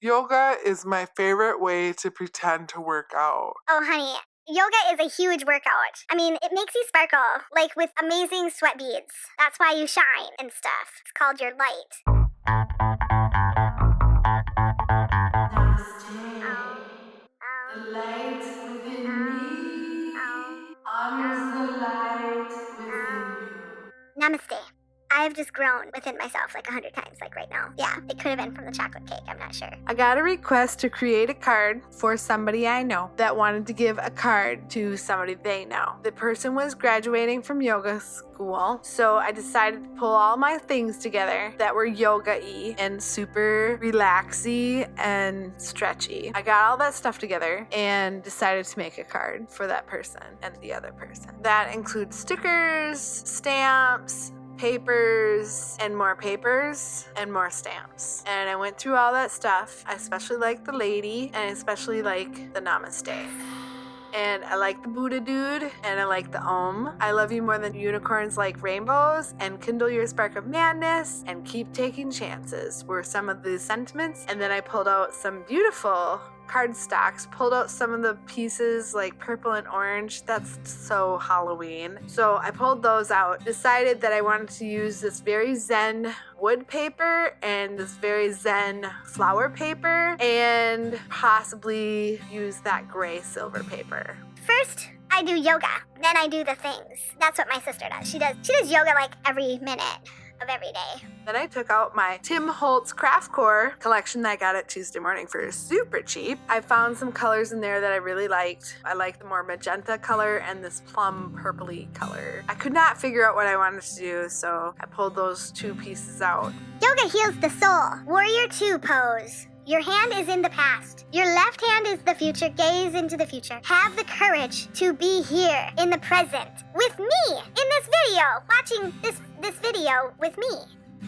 Yoga is my favorite way to pretend to work out. Oh, honey, yoga is a huge workout. I mean, it makes you sparkle, like with amazing sweat beads. That's why you shine and stuff. It's called your light. The light within me honors the light within you. Namaste. I have just grown within myself like 100 times, like right now. Yeah, it could have been from the chocolate cake, I'm not sure. I got a request to create a card for somebody I know that wanted to give a card to somebody they know. The person was graduating from yoga school, so I decided to pull all my things together that were yoga-y and super relaxy and stretchy. I got all that stuff together and decided to make a card for that person and the other person. That includes stickers, stamps, papers and more stamps. And I went through all that stuff. I especially like the lady and I especially like the namaste. And I like the Buddha dude, and I like the Om. I love you more than unicorns like rainbows, and kindle your spark of madness, and keep taking chances were some of the sentiments. And then I pulled out some beautiful cardstocks, pulled out some of the pieces like purple and orange. That's so Halloween. So I pulled those out, decided that I wanted to use this very Zen wood paper and this very Zen flower paper and possibly use that gray silver paper. First, I do yoga. Then I do the things. That's what my sister does. She does yoga like every minute of every day. Then I took out my Tim Holtz Craft Core collection that I got at Tuesday Morning for super cheap. I found some colors in there that I really liked. I like the more magenta color and this plum purpley color. I could not figure out what I wanted to do, so I pulled those two pieces out. Yoga heals the soul. Warrior 2 pose. Your hand is in the past. Your left hand is the future. Gaze into the future. Have the courage to be here in the present with me in this video, watching this video with me.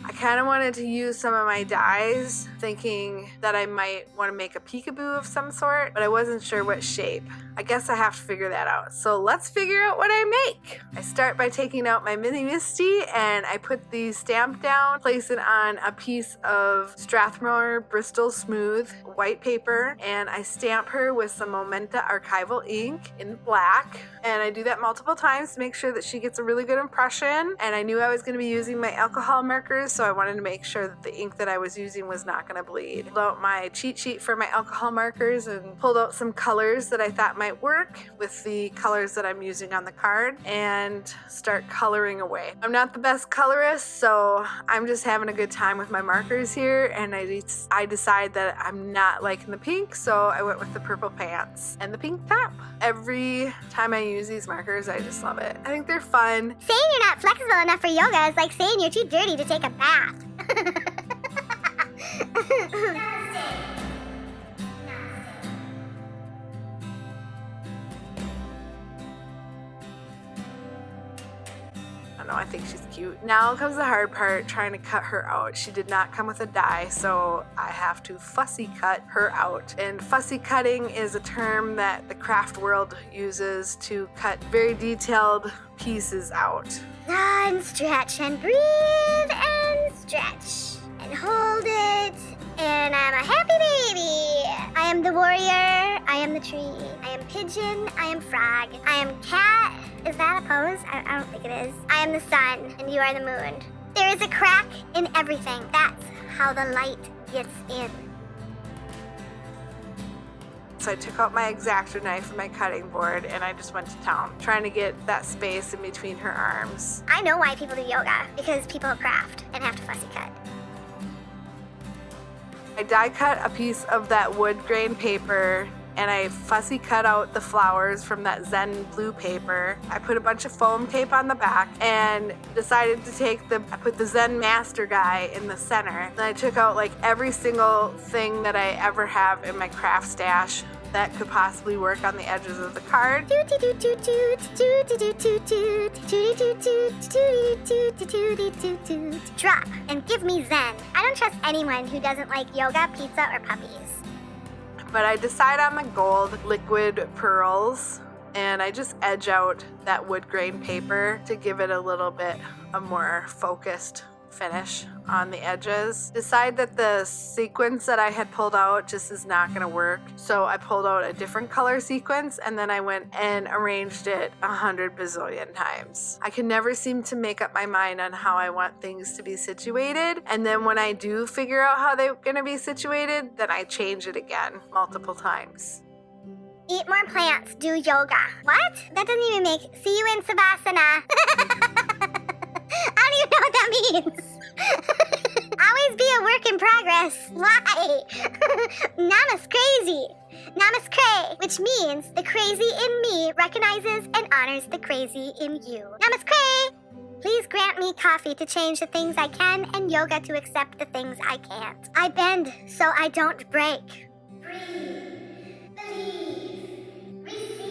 I kind of wanted to use some of my dies, thinking that I might want to make a peekaboo of some sort, but I wasn't sure what shape. I guess I have to figure that out. So let's figure out what I make. I start by taking out my Mini Misty and I put the stamp down, place it on a piece of Strathmore Bristol Smooth white paper, and I stamp her with some Momenta Archival ink in black. And I do that multiple times to make sure that she gets a really good impression. And I knew I was going to be using my alcohol markers, so I wanted to make sure that the ink that I was using was not going to bleed. Pulled out my cheat sheet for my alcohol markers and pulled out some colors that I thought might work with the colors that I'm using on the card and start coloring away. I'm not the best colorist, so I'm just having a good time with my markers here, and I decide that I'm not liking the pink, so I went with the purple pants and the pink top. Every time I use these markers, I just love it. I think they're fun. Saying you're not flexible enough for yoga is like saying you're too dirty to take a bath. I think she's cute. Now comes the hard part, trying to cut her out. She did not come with a die, so I have to fussy cut her out. And fussy cutting is a term that the craft world uses to cut very detailed pieces out. And stretch and breathe and stretch and hold it. And I'm a happy baby. I am the warrior. I am the tree. I am pigeon. I am frog. I am cat. Is that a pose? I don't think it is. I am the sun, and you are the moon. There is a crack in everything. That's how the light gets in. So I took out my X-Acto knife and my cutting board, and I just went to town, trying to get that space in between her arms. I know why people do yoga, because people craft and have to fussy cut. I die cut a piece of that wood grain paper, and I fussy cut out the flowers from that Zen blue paper. I put a bunch of foam tape on the back and decided to I put the Zen master guy in the center. Then I took out like every single thing that I ever have in my craft stash that could possibly work on the edges of the card. Drop and give me Zen. I don't trust anyone who doesn't like yoga, pizza, or puppies. But I decide on the gold liquid pearls, and I just edge out that wood grain paper to give it a little bit a more focused finish on the edges. Decide that the sequence that I had pulled out just is not going to work. So I pulled out a different color sequence and then I went and arranged it 100 bazillion times. I can never seem to make up my mind on how I want things to be situated. And then when I do figure out how they're going to be situated, then I change it again multiple times. Eat more plants, do yoga. What? That doesn't even make... See you in Savasana. I don't even know what that means. Always be a work in progress. Why? Nama's crazy. Nama's cray, which means the crazy in me recognizes and honors the crazy in you. Nama's cray. Please grant me coffee to change the things I can and yoga to accept the things I can't. I bend so I don't break. Breathe. Believe. Receive.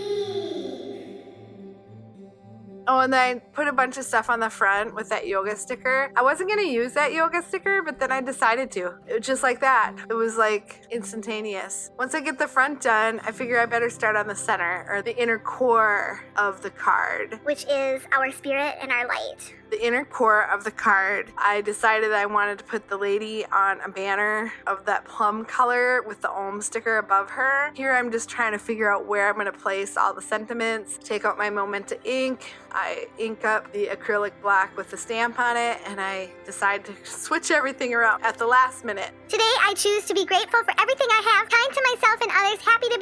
Oh, and then I put a bunch of stuff on the front with that yoga sticker. I wasn't going to use that yoga sticker, but then I decided to. It was just like that. It was like instantaneous. Once I get the front done, I figure I better start on the center or the inner core of the card. Which is our spirit and our light. The inner core of the card, I decided I wanted to put the lady on a banner of that plum color with the Om sticker above her. Here I'm just trying to figure out where I'm going to place all the sentiments. Take out my Momenta ink. I ink up the acrylic black with the stamp on it, and I decide to switch everything around at the last minute. Today I choose to be grateful for everything I have, kind to myself and others, happy to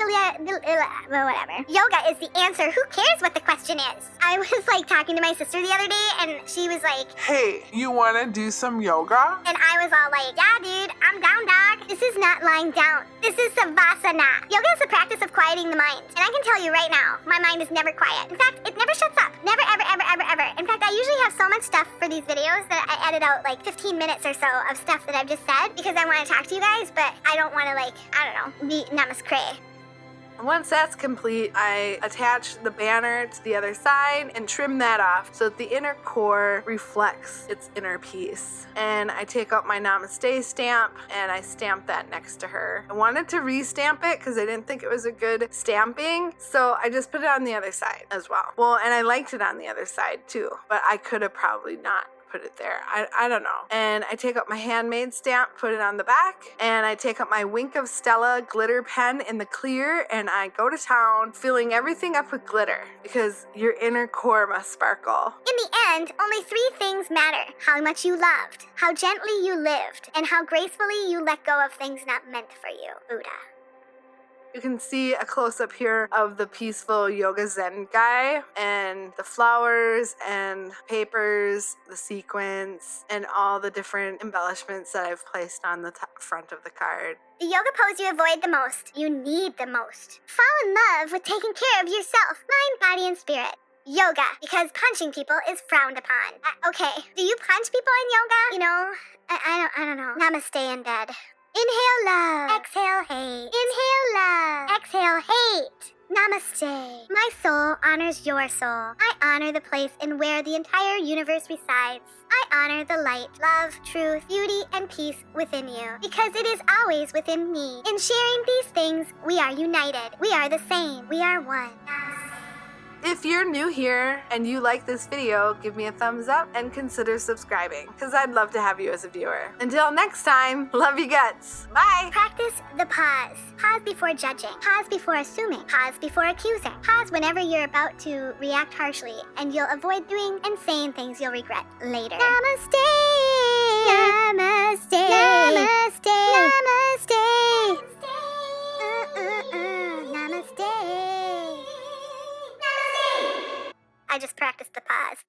well, whatever. Yoga is the answer. Who cares what the question is? I was like talking to my sister the other day, and she was like, Hey, you want to do some yoga? and I was all like, yeah, dude, I'm down, dog. This is not lying down. This is Savasana. Yoga is the practice of quieting the mind. And I can tell you right now, my mind is never quiet. In fact, it never shuts up. Never, ever, ever, ever, ever. In fact, I usually have so much stuff for these videos that I edit out like 15 minutes or so of stuff that I've just said because I want to talk to you guys, but I don't want to be namaskray. Once that's complete, I attach the banner to the other side and trim that off so that the inner core reflects its inner piece. And I take out my Namaste stamp and I stamp that next to her. I wanted to re-stamp it because I didn't think it was a good stamping, so I just put it on the other side as well. Well, and I liked it on the other side too, but I could have probably not put it there. I don't know. And I take up my Handmade stamp, put it on the back, and I take up my Wink of Stella glitter pen in the clear, and I go to town filling everything up with glitter because your inner core must sparkle. In the end, only 3 things matter. How much you loved, how gently you lived, and how gracefully you let go of things not meant for you. Buddha. You can see a close-up here of the peaceful yoga Zen guy and the flowers and papers, the sequins, and all the different embellishments that I've placed on the front of the card. The yoga pose you avoid the most, you need the most. Fall in love with taking care of yourself, mind, body, and spirit. Yoga, because punching people is frowned upon. Okay, do you punch people in yoga? You know, I don't know. Namaste and dead. Inhale love. Exhale hate. Inhale love. Exhale hate. Namaste. My soul honors your soul. I honor the place in where the entire universe resides. I honor the light, love, truth, beauty, and peace within you, because it is always within me. In sharing these things, we are united. We are the same. We are one. Namaste. If you're new here and you like this video, give me a thumbs up and consider subscribing, because I'd love to have you as a viewer. Until next time, love you guts. Bye! Practice the pause. Pause before judging. Pause before assuming. Pause before accusing. Pause whenever you're about to react harshly, and you'll avoid doing and saying things you'll regret later. Namaste! Namaste! Namaste! Namaste! Namaste! I just practiced the pause.